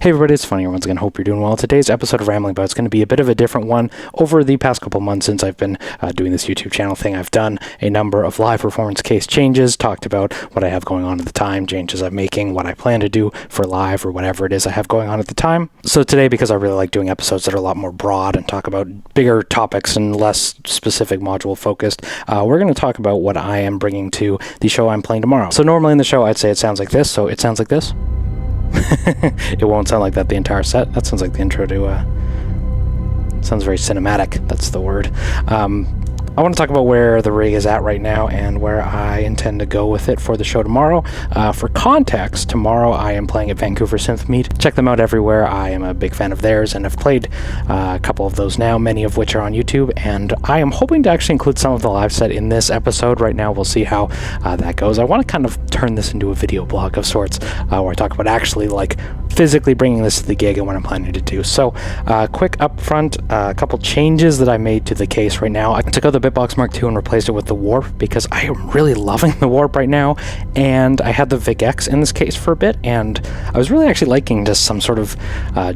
Hey everybody, it's Funny once again. Hope you're doing well. Today's episode of Rambling About is going to be a bit of a different one. Over the past couple months since I've been doing this YouTube channel thing, I've done a number of live performance case changes, talked about what I have going on at the time, changes I'm making, what I plan to do for live or whatever it is I have going on at the time. So today, because I really like doing episodes that are a lot more broad and talk about bigger topics and less specific module focused, we're going to talk about what I am bringing to the show I'm playing tomorrow. So normally in the show I'd say it sounds like this, so it sounds like this. It won't sound like that the entire set. That sounds like the intro to sounds very cinematic. That's the word. I want to talk about where the rig is at right now and where I intend to go with it for the show tomorrow. For context, tomorrow I am playing at Vancouver Synth Meet. Check them out everywhere. I am a big fan of theirs and have played a couple of those now, many of which are on YouTube, and I am hoping to actually include some of the live set in this episode. Right now we'll see how that goes. I want to kind of turn this into a video blog of sorts, where I talk about actually like physically bringing this to the gig and what I'm planning to do. So quick up front, a couple changes that I made to the case right now. I took out the Bitbox Mark II and replaced it with the Warp because I am really loving the Warp right now, and I had the VicX in this case for a bit, and I was really actually liking just some sort of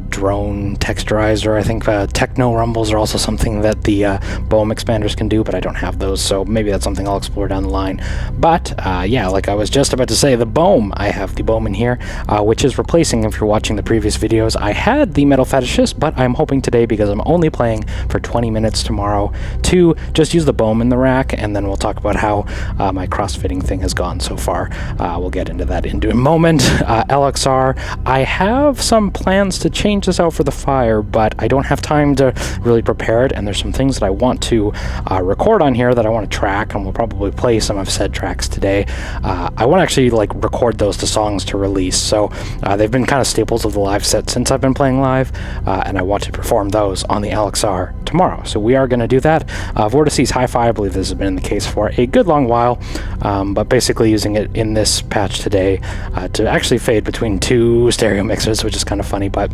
drone texturizer. I think techno rumbles are also something that the Bohm expanders can do, but I don't have those, so maybe that's something I'll explore down the line. But yeah, like I was just about to say, the Bohm, I have the Bohm in here, which is replacing, if you're watching the previous videos, I had the Metal Fetishist, but I'm hoping today, because I'm only playing for 20 minutes tomorrow, to just use the Bohm in the rack, and then we'll talk about how my crossfitting thing has gone so far. We'll get into that in a moment. LXR, I have some plans to change this out for the Fire, but I don't have time to really prepare it, and there's some things that I want to record on here that I want to track, and we'll probably play some of said tracks today. I want to actually like record those to songs to release, so they've been kind of staples of the live set since I've been playing live, and I want to perform those on the LXR tomorrow. So we are going to do that. Vortices Hi-Fi, I believe this has been in the case for a good long while, but basically using it in this patch today to actually fade between two stereo mixers, which is kind of funny, but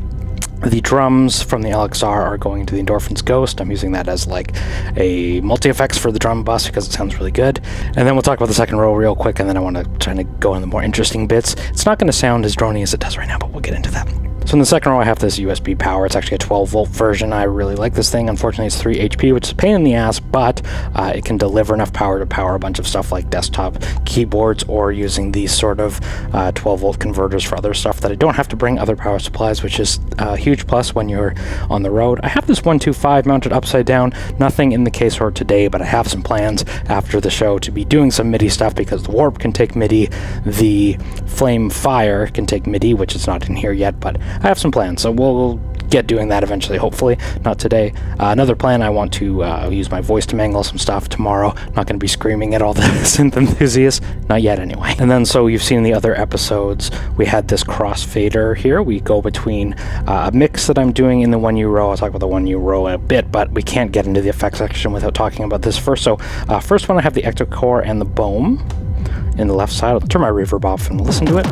the drums from the LXR are going to the Endorphins Ghost. I'm using that as like a multi-effects for the drum bus because it sounds really good. And then we'll talk about the second row real quick, and then I want to try to go on the more interesting bits. It's not going to sound as drony as it does right now, but we'll get into that. So in the second row, I have this USB power. It's actually a 12-volt version. I really like this thing. Unfortunately, it's 3 HP, which is a pain in the ass, but it can deliver enough power to power a bunch of stuff like desktop keyboards, or using these sort of 12-volt converters for other stuff that I don't have to bring other power supplies, which is a huge plus when you're on the road. I have this 125 mounted upside down. Nothing in the case for today, but I have some plans after the show to be doing some MIDI stuff, because the Warp can take MIDI, the Flame Fire can take MIDI, which is not in here yet, but I have some plans, so we'll get doing that eventually, hopefully, not today. Another plan, I want to use my voice to mangle some stuff tomorrow. I'm not going to be screaming at all the synth enthusiasts, not yet anyway. And then, so you've seen in the other episodes, we had this crossfader here. We go between a mix that I'm doing in the 1U row. I'll talk about the 1U row in a bit, but we can't get into the effects section without talking about this first. So first one, I have the Ectocore and the Bohm in the left side. I'll turn my reverb off and listen to it.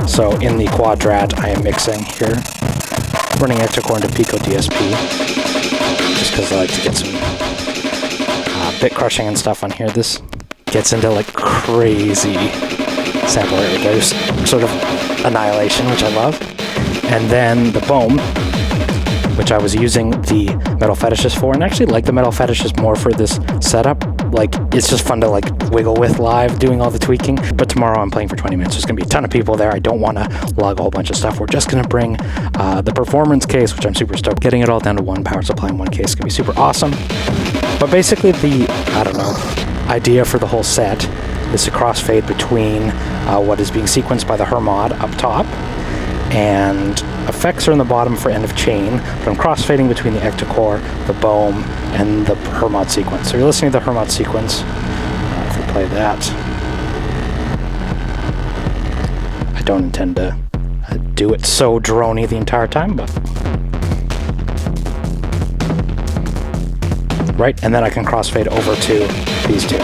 So in the Quadrat, I am mixing here, running Ectocore into Pico DSP, just because I like to get some bit crushing and stuff on here. This gets into like crazy sample rate reduce sort of annihilation, which I love. And then the Bohm, which I was using the Metal Fetishist for, and actually like the Metal Fetishist more for this setup. Like, it's just fun to like wiggle with live, doing all the tweaking. But tomorrow I'm playing for 20 minutes. There's gonna be a ton of people there. I don't want to log a whole bunch of stuff. We're just gonna bring the performance case, which I'm super stoked. Getting it all down to one power supply in one case is gonna be super awesome. But basically the, I don't know, idea for the whole set is to crossfade between what is being sequenced by the Hermod up top, and effects are in the bottom for end of chain, but I'm crossfading between the Ectocore, the Bohm, and the Hermod sequence. So you're listening to the Hermod sequence. If we play that, I don't intend to do it so drony the entire time, but right, and then I can crossfade over to these two.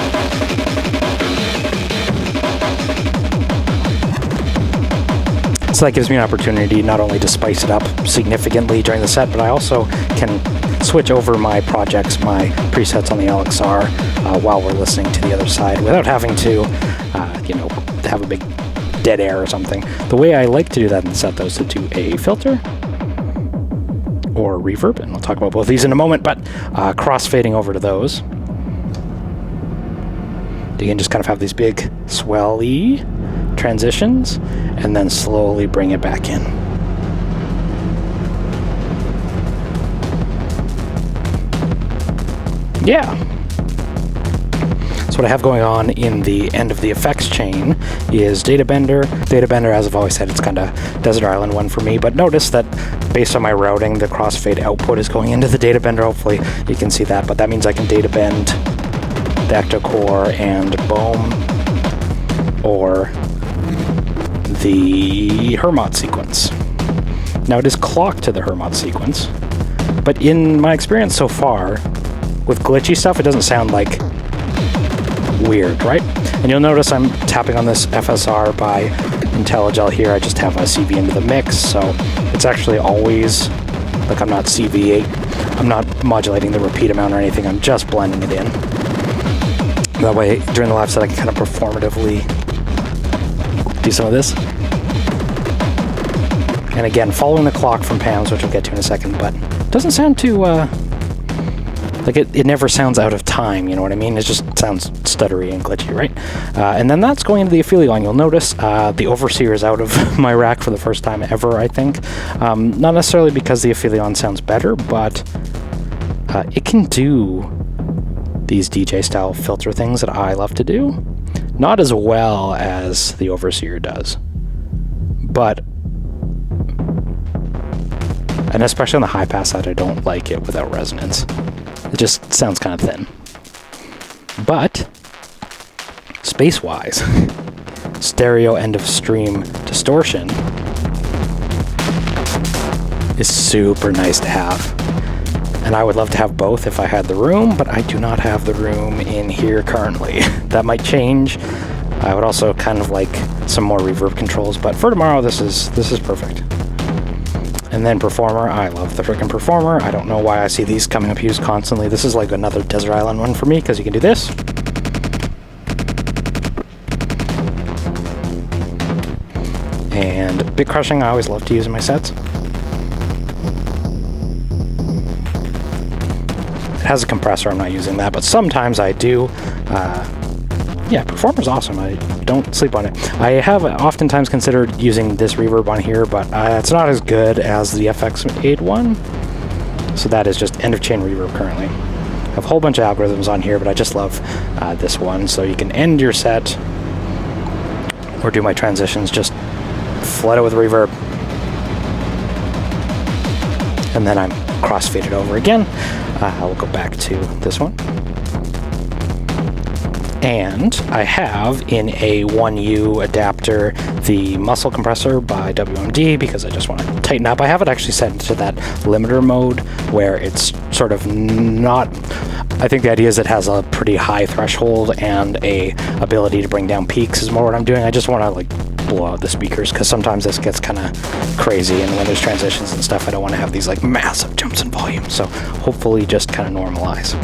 So that gives me an opportunity not only to spice it up significantly during the set, but I also can switch over my projects, my presets on the LXR while we're listening to the other side without having to, have a big dead air or something. The way I like to do that in the set, though, is to do a filter or reverb, and we'll talk about both these in a moment, but crossfading over to those. You can just kind of have these big swelly transitions and then slowly bring it back in. Yeah. So what I have going on in the end of the effects chain is Data Bender. Data Bender, as I've always said, it's kind of Desert Island one for me, but notice that based on my routing, the crossfade output is going into the Data Bender. Hopefully you can see that, but that means I can data bend the Ectocore and Bohm or the Hermod sequence. Now it is clocked to the Hermod sequence, but in my experience so far, with glitchy stuff, it doesn't sound like weird, right? And you'll notice I'm tapping on this FSR by IntelliGel here. I just have a CV into the mix, so it's actually always, like I'm not CV8, I'm not modulating the repeat amount or anything, I'm just blending it in. That way, during the live set, I can kind of performatively do some of this. And again, following the clock from Pam's, which we'll get to in a second, but it doesn't sound too, like it never sounds out of time, you know what I mean? It just sounds stuttery and glitchy, right? And then that's going into the Aphelion. You'll notice the Overseer is out of my rack for the first time ever, I think. Not necessarily because the Aphelion sounds better, but it can do these DJ-style filter things that I love to do. Not as well as the Overseer does, but, and especially on the high-pass side, I don't like it without resonance. It just sounds kind of thin. But, space-wise, stereo end-of-stream distortion is super nice to have. And I would love to have both if I had the room, but I do not have the room in here currently. That might change. I would also kind of like some more reverb controls, but for tomorrow, this is perfect. And then Performer, I love the frickin' Performer. I don't know why I see these coming up used constantly. This is like another Desert Island one for me, because you can do this. And Bit Crushing, I always love to use in my sets. It has a compressor, I'm not using that, but sometimes I do. Yeah, Performer's awesome. I don't sleep on it. I have oftentimes considered using this reverb on here, but it's not as good as the FX8 one. So that is just end-of-chain reverb currently. I have a whole bunch of algorithms on here, but I just love this one. So you can end your set or do my transitions, just flood it with reverb. And then I'm cross-faded over again. I'll go back to this one. And I have in a 1U adapter the muscle compressor by WMD because I just want to tighten up. I have it actually set into that limiter mode where it's sort of not, I think the idea is it has a pretty high threshold and a ability to bring down peaks is more what I'm doing. I just want to like blow out the speakers because sometimes this gets kind of crazy, and when there's transitions and stuff I don't want to have these like massive jumps in volume, so hopefully just kind of normalize.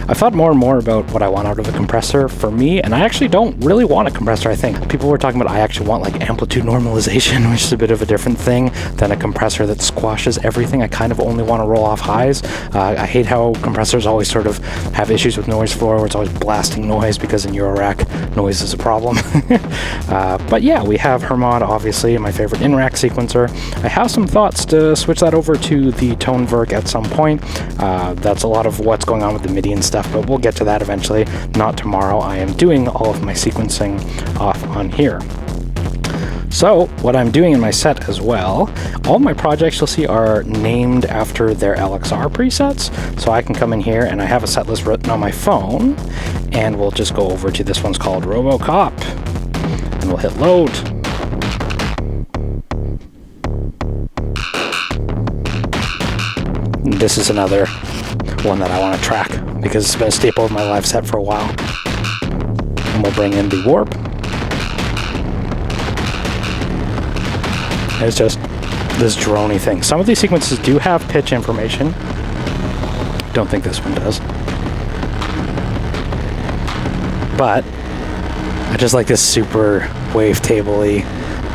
I thought more and more about what I want out of a compressor for me, and I actually don't really want a compressor. I think people were talking about I actually want like amplitude normalization, which is a bit of a different thing than a compressor that squashes everything. I kind of only want to roll off highs. I hate how compressors always sort of have issues with noise floor where it's always blasting noise because in Eurorack noise is a problem. But yeah, we have Hermod, obviously my favorite in-rack sequencer. I have some thoughts to switch that over to the Tone Verk at some point. That's a lot of what's going on with the MIDI and stuff, but we'll get to that eventually. Not tomorrow. I am doing all of my sequencing off on here. So what I'm doing in my set as well, all my projects you'll see are named after their LXR presets. So I can come in here and I have a set list written on my phone, and we'll just go over to this one's called RoboCop, and we'll hit load. This is another one that I want to track because it's been a staple of my live set for a while. And we'll bring in the warp. It's just this droney thing. Some of these sequences do have pitch information. Don't think this one does. But I just like this super wavetable-y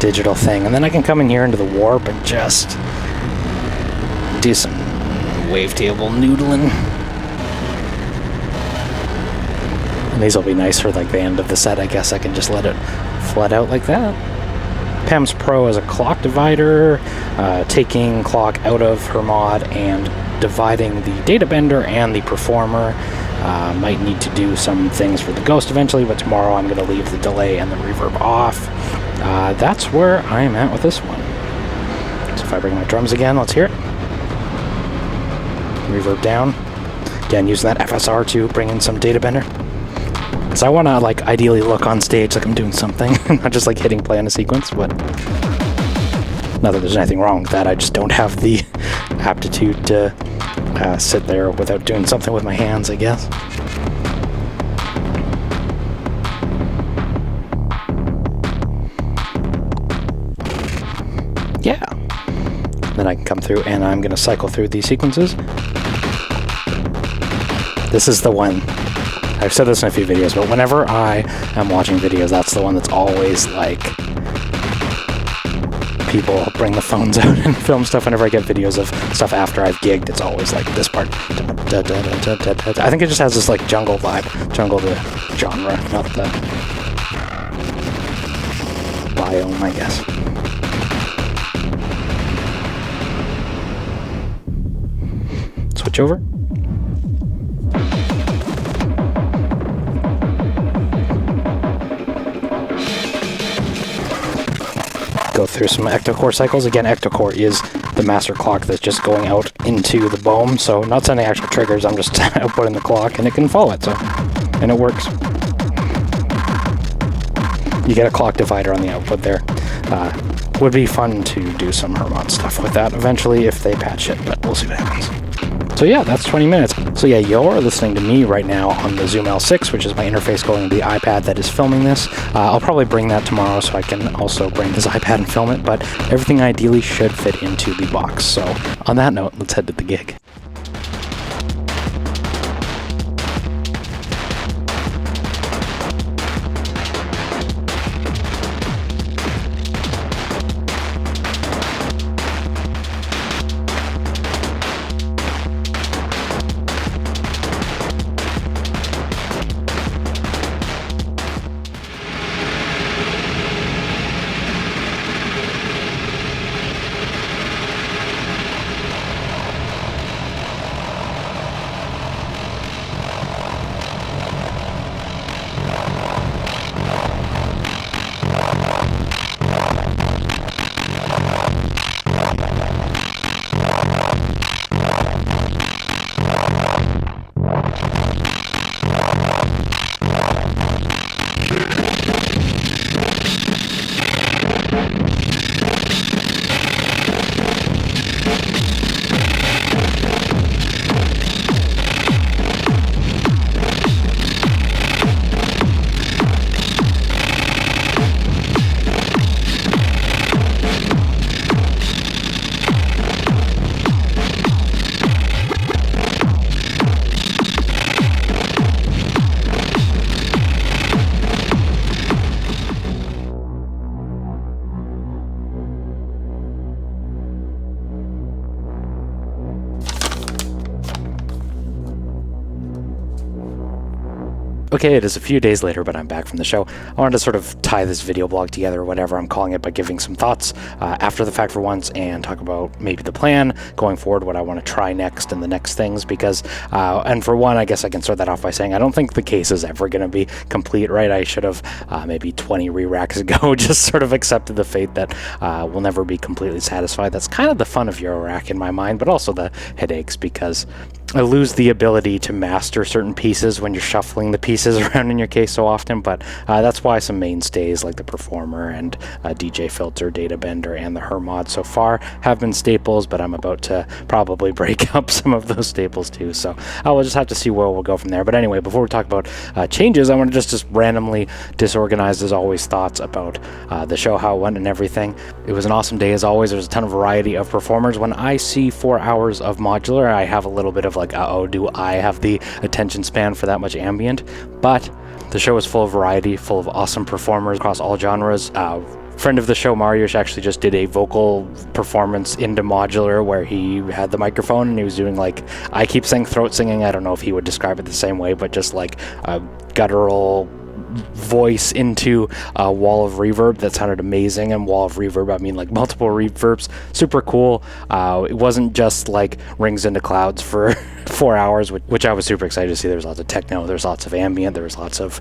digital thing. And then I can come in here into the warp and just do some wavetable noodling. And these will be nice for like the end of the set. I guess I can just let it flood out like that. PEMS Pro is a clock divider, taking clock out of her mod and dividing the data bender and the performer. Might need to do some things for the ghost eventually, but tomorrow I'm going to leave the delay and the reverb off. That's where I am at with this one. So if I bring my drums again, let's hear it. Reverb down. Again, using that FSR to bring in some data bender. So I want to like ideally look on stage like I'm doing something, not just like hitting play on a sequence, but not that there's anything wrong with that. I just don't have the aptitude to sit there without doing something with my hands, I guess. Yeah. Then I can come through and I'm going to cycle through these sequences. This is the one. I've said this in a few videos, but whenever I am watching videos, that's the one that's always like people bring the phones out and film stuff. Whenever I get videos of stuff after I've gigged, it's always like this part. I think it just has this like jungle vibe. Jungle the genre, not the biome, I guess. Switch over. Go through some ectocore cycles. Again, ectocore is the master clock that's just going out into the BOEM, so not sending actual triggers, I'm just outputting the clock and it can follow it, so, and it works. You get a clock divider on the output there. Would be fun to do some Hermod stuff with that eventually if they patch it, but we'll see what happens. So yeah, that's 20 minutes. So yeah, you're listening to me right now on the Zoom L6, which is my interface going to the iPad that is filming this. I'll probably bring that tomorrow so I can also bring this iPad and film it, but everything ideally should fit into the box. So on that note, let's head to the gig. Okay, it is a few days later, but I'm back from the show. I wanted to sort of tie this video blog together, or whatever I'm calling it, by giving some thoughts after the fact for once, and talk about maybe the plan going forward, what I want to try next and the next things, because, and for one, I guess I can start that off by saying I don't think the case is ever going to be complete, right? I should have maybe 20 re-racks ago just sort of accepted the fate that we'll never be completely satisfied. That's kind of the fun of Eurorack in my mind, but also the headaches, because I lose the ability to master certain pieces when you're shuffling the pieces around in your case so often, but that's why some mainstays like the Performer and DJ Filter, Data Bender, and the Hermod so far have been staples, but I'm about to probably break up some of those staples too, so we'll just have to see where we'll go from there. But anyway, before we talk about changes, I want to just randomly disorganize, as always, thoughts about the show, how it went and everything. It was an awesome day as always. There's a ton of variety of performers. When I see 4 hours of modular, I have a little bit of like, uh-oh, do I have the attention span for that much ambient? But the show is full of variety, full of awesome performers across all genres, Friend of the show, Mariusz, actually just did a vocal performance into modular where he had the microphone and he was doing like, I keep saying throat singing. I don't know if he would describe it the same way, but just like a guttural voice into a wall of reverb that sounded amazing. And wall of reverb, I mean like multiple reverbs, super cool. It wasn't just like rings into clouds for 4 hours, which I was super excited to see. There was lots of techno, there's lots of ambient, there was lots of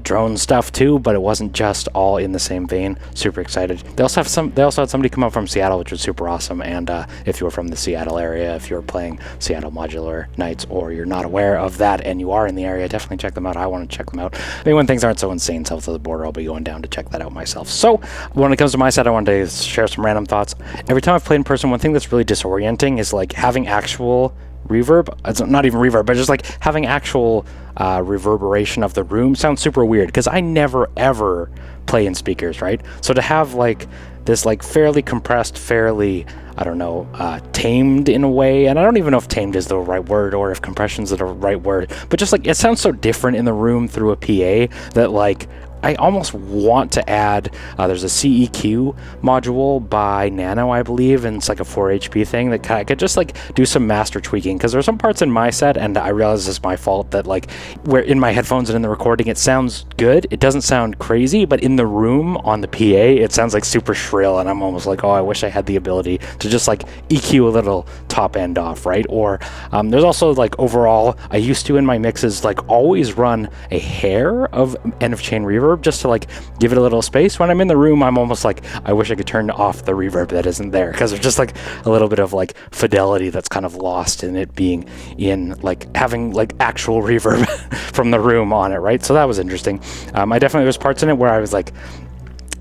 drone stuff too, but it wasn't just all in the same vein. Super excited. They also had somebody come up from Seattle, which was super awesome. And if you were from the Seattle area, if you're playing Seattle Modular Nights, or you're not aware of that and you are in the area, definitely check them out. I want to check them out. Maybe when things aren't so insane south of the border, I'll be going down to check that out myself. So when it comes to my set, I wanted to share some random thoughts. Every time I've played in person, one thing that's really disorienting is like having actual reverb. It's not even reverb, but just like having actual reverberation of the room sounds super weird, because I never ever play in speakers, right? So to have like this like fairly compressed, fairly, I don't know, tamed in a way, and I don't even know if tamed is the right word or if compression's the right word, but just like it sounds so different in the room through a PA that like I almost want to add, there's a CEQ module by Nano, I believe, and it's like a 4HP thing that I could just like do some master tweaking, because there's some parts in my set, and I realize it's my fault, that like where in my headphones and in the recording it sounds good, it doesn't sound crazy, but in the room on the PA it sounds like super shrill, and I'm almost like, oh, I wish I had the ability to just like EQ a little top end off, right? Or there's also like overall, I used to in my mixes like always run a hair of end of chain reverb, just to like give it a little space. When I'm in the room, I'm almost like, I wish I could turn off the reverb that isn't there, because there's just like a little bit of like fidelity that's kind of lost in it being in like having like actual reverb from the room on it, right? So that was interesting. I definitely, there's parts in it where I was like,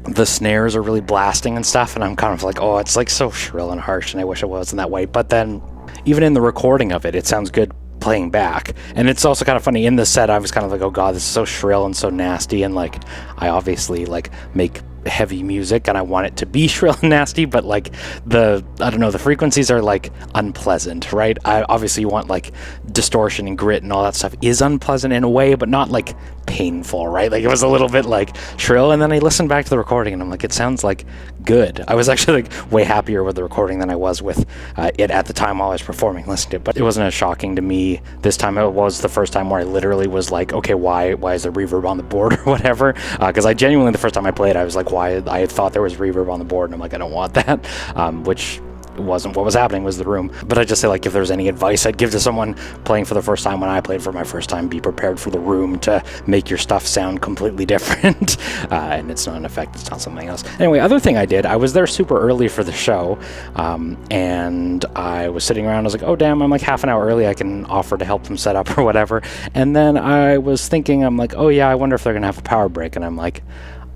the snares are really blasting and stuff, and I'm kind of like, oh, it's like so shrill and harsh, and I wish it wasn't that way. But then even in the recording of it, it sounds good playing back. And it's also kind of funny, in the set I was kind of like, oh god, this is so shrill and so nasty, and like I obviously like make heavy music and I want it to be shrill and nasty, but like I don't know, the frequencies are like unpleasant, right? I obviously want like distortion and grit and all that stuff is unpleasant in a way, but not like painful, right? Like it was a little bit like shrill, and then I listened back to the recording and I'm like, it sounds like good. I was actually like way happier with the recording than I was with it at the time while I was performing, listening to it. But it wasn't as shocking to me this time. It was the first time where I literally was like, okay, why is there reverb on the board or whatever? Because I genuinely, the first time I played, I was like, why? I thought there was reverb on the board, and I'm like, I don't want that, which wasn't what was happening, was the room. But I just say, like, if there's any advice I'd give to someone playing for the first time, when I played for my first time, be prepared for the room to make your stuff sound completely different. And it's not an effect, it's not something else. Anyway, other thing I did, I was there super early for the show, and I was sitting around, I was like, oh damn, I'm like half an hour early, I can offer to help them set up or whatever. And then I was thinking, I'm like, oh yeah, I wonder if they're gonna have a power break. And I'm like,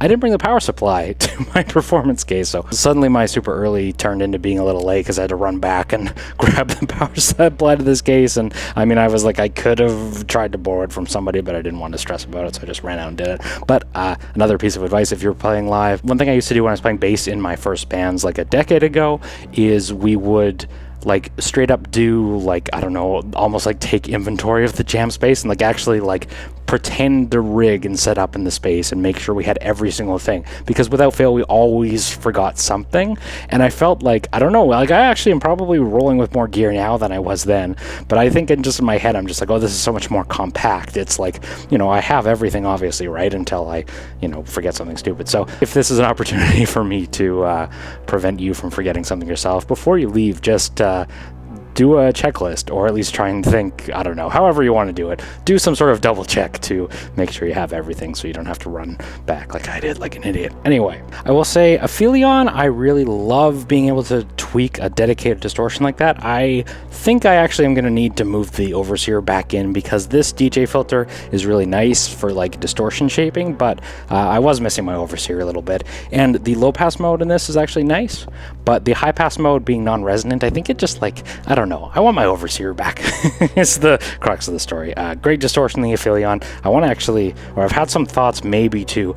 I didn't bring the power supply to my performance case, so suddenly my super early turned into being a little late because I had to run back and grab the power supply to this case. And I mean, I was like, I could have tried to borrow it from somebody, but I didn't want to stress about it, so I just ran out and did it. But another piece of advice, if you're playing live, one thing I used to do when I was playing bass in my first bands like a decade ago is we would like straight up do like, I don't know, almost like take inventory of the jam space and like actually like pretend to rig and set up in the space and make sure we had every single thing, because without fail we always forgot something. And I felt like, I don't know, like I actually am probably rolling with more gear now than I was then, but I think in my head I'm just like, oh, this is so much more compact. It's like, you know, I have everything obviously, right, until I, you know, forget something stupid. So if this is an opportunity for me to prevent you from forgetting something yourself, before you leave, just do a checklist, or at least try and think, I don't know, however you want to do it, do some sort of double check to make sure you have everything so you don't have to run back like I did, like an idiot. Anyway, I will say Aphelion, I really love being able to tweak a dedicated distortion like that. I think I actually am going to need to move the overseer back in, because this DJ filter is really nice for like distortion shaping, but I was missing my overseer a little bit. And the low pass mode in this is actually nice, but the high pass mode being non-resonant, I think it just like, I don't know, I want my overseer back. It's the crux of the story. Great distortion in the Aphelion. I want to actually, or I've had some thoughts maybe to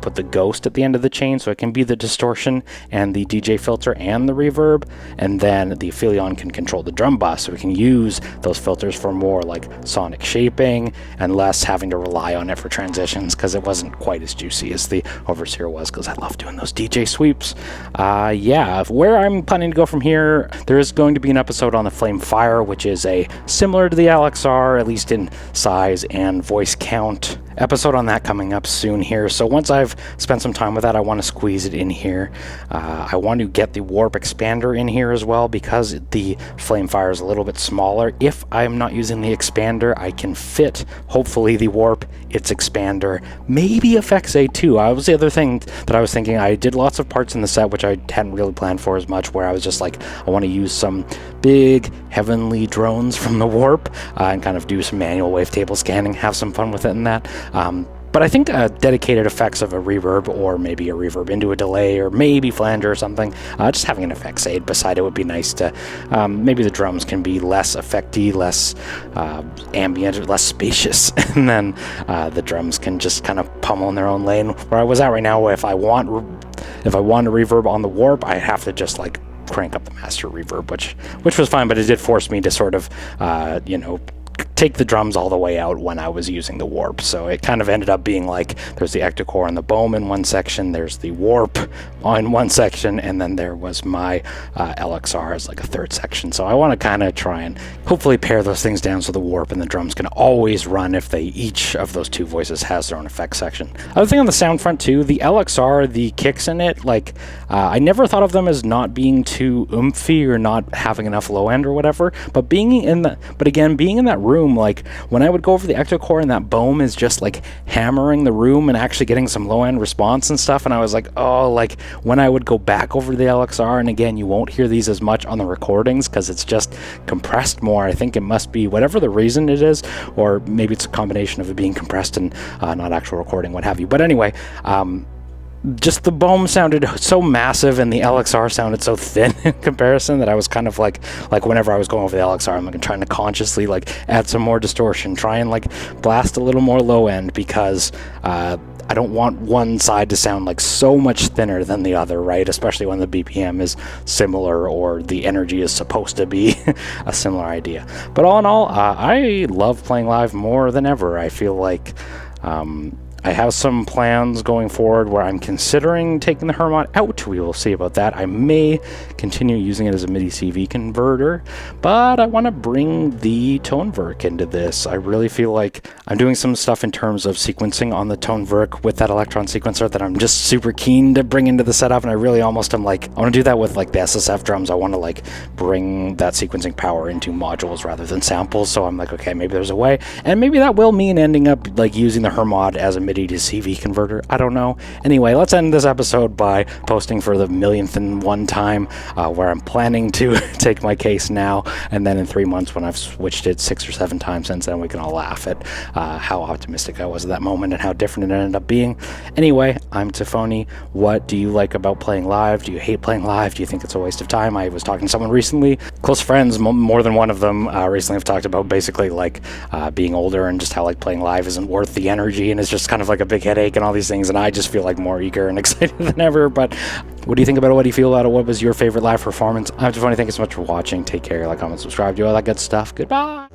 put the ghost at the end of the chain so it can be the distortion and the DJ filter and the reverb. reverb, and then the Aphelion can control the drum bus, so we can use those filters for more like sonic shaping and less having to rely on it for transitions, because it wasn't quite as juicy as the Overseer was, because I love doing those DJ sweeps. Yeah, where I'm planning to go from here, there is going to be an episode on the Flame Fire, which is a similar to the LXR, at least in size and voice count, episode on that coming up soon here. So once I've spent some time with that, I want to squeeze it in here. I want to get the warp expander in here as well, because the Flame Fire is a little bit smaller. If I'm not using the expander, I can fit, hopefully, the warp, its expander, maybe effects A too. That was the other thing that I was thinking. I did lots of parts in the set which I hadn't really planned for as much, where I was just like, I want to use some big heavenly drones from the warp and kind of do some manual wavetable scanning, have some fun with it in that. But I think dedicated effects of a reverb, or maybe a reverb into a delay, or maybe flanger or something, just having an effects aid beside it would be nice to, maybe the drums can be less effecty, less ambient, less spacious, and then the drums can just kind of pummel in their own lane. Where I was at right now, if I want a reverb on the warp, I have to just like crank up the master reverb, which was fine, but it did force me to sort of, take the drums all the way out when I was using the warp. So it kind of ended up being like, there's the Ectocore and the Bohm in one section, there's the warp on one section, and then there was my LXR as like a third section. So I want to kind of try and hopefully pare those things down so the warp and the drums can always run if each of those two voices has their own effects section. Other thing on the sound front too, the LXR, the kicks in it, like I never thought of them as not being too oomphy or not having enough low end or whatever, but being in that room, like when I would go over the Ectocore and that Bohm is just like hammering the room and actually getting some low end response and stuff, and I was like, oh, like when I would go back over to the LXR, and again, you won't hear these as much on the recordings because it's just compressed more. I think it must be whatever the reason it is, or maybe it's a combination of it being compressed and not actual recording, what have you. But anyway, just the Bohm sounded so massive and the LXR sounded so thin in comparison that I was kind of like whenever I was going over the LXR, I'm like trying to consciously like add some more distortion, try and like blast a little more low end, because I don't want one side to sound like so much thinner than the other, right? Especially when the BPM is similar or the energy is supposed to be a similar idea. But all in all, I love playing live more than ever. I feel like I have some plans going forward where I'm considering taking the Hermod out. We will see about that. I may continue using it as a MIDI CV converter, but I want to bring the Toneverk into this. I really feel like I'm doing some stuff in terms of sequencing on the Toneverk with that Electron sequencer that I'm just super keen to bring into the setup, and I really almost am like, I want to do that with like the SSF drums. I want to like bring that sequencing power into modules rather than samples, so I'm like, okay, maybe there's a way, and maybe that will mean ending up like using the Hermod as a MIDI to CV converter. I don't know. Anyway, let's end this episode by posting for the millionth and one time where I'm planning to take my case now, and then in 3 months when I've switched it 6 or 7 times since then, we can all laugh at how optimistic I was at that moment and how different it ended up being. Anyway, I'm Tafony. What do you like about playing live? Do you hate playing live? Do you think it's a waste of time? I was talking to someone recently, close friends, more than one of them recently have talked about basically like being older and just how like playing live isn't worth the energy and it's just kind of like a big headache and all these things, and I just feel like more eager and excited than ever. But what do you think about it? What do you feel about it? What was your favorite live performance? I'm Tafony. Thank you so much for watching. Take care. Like, comment, subscribe, do all that good stuff. Goodbye.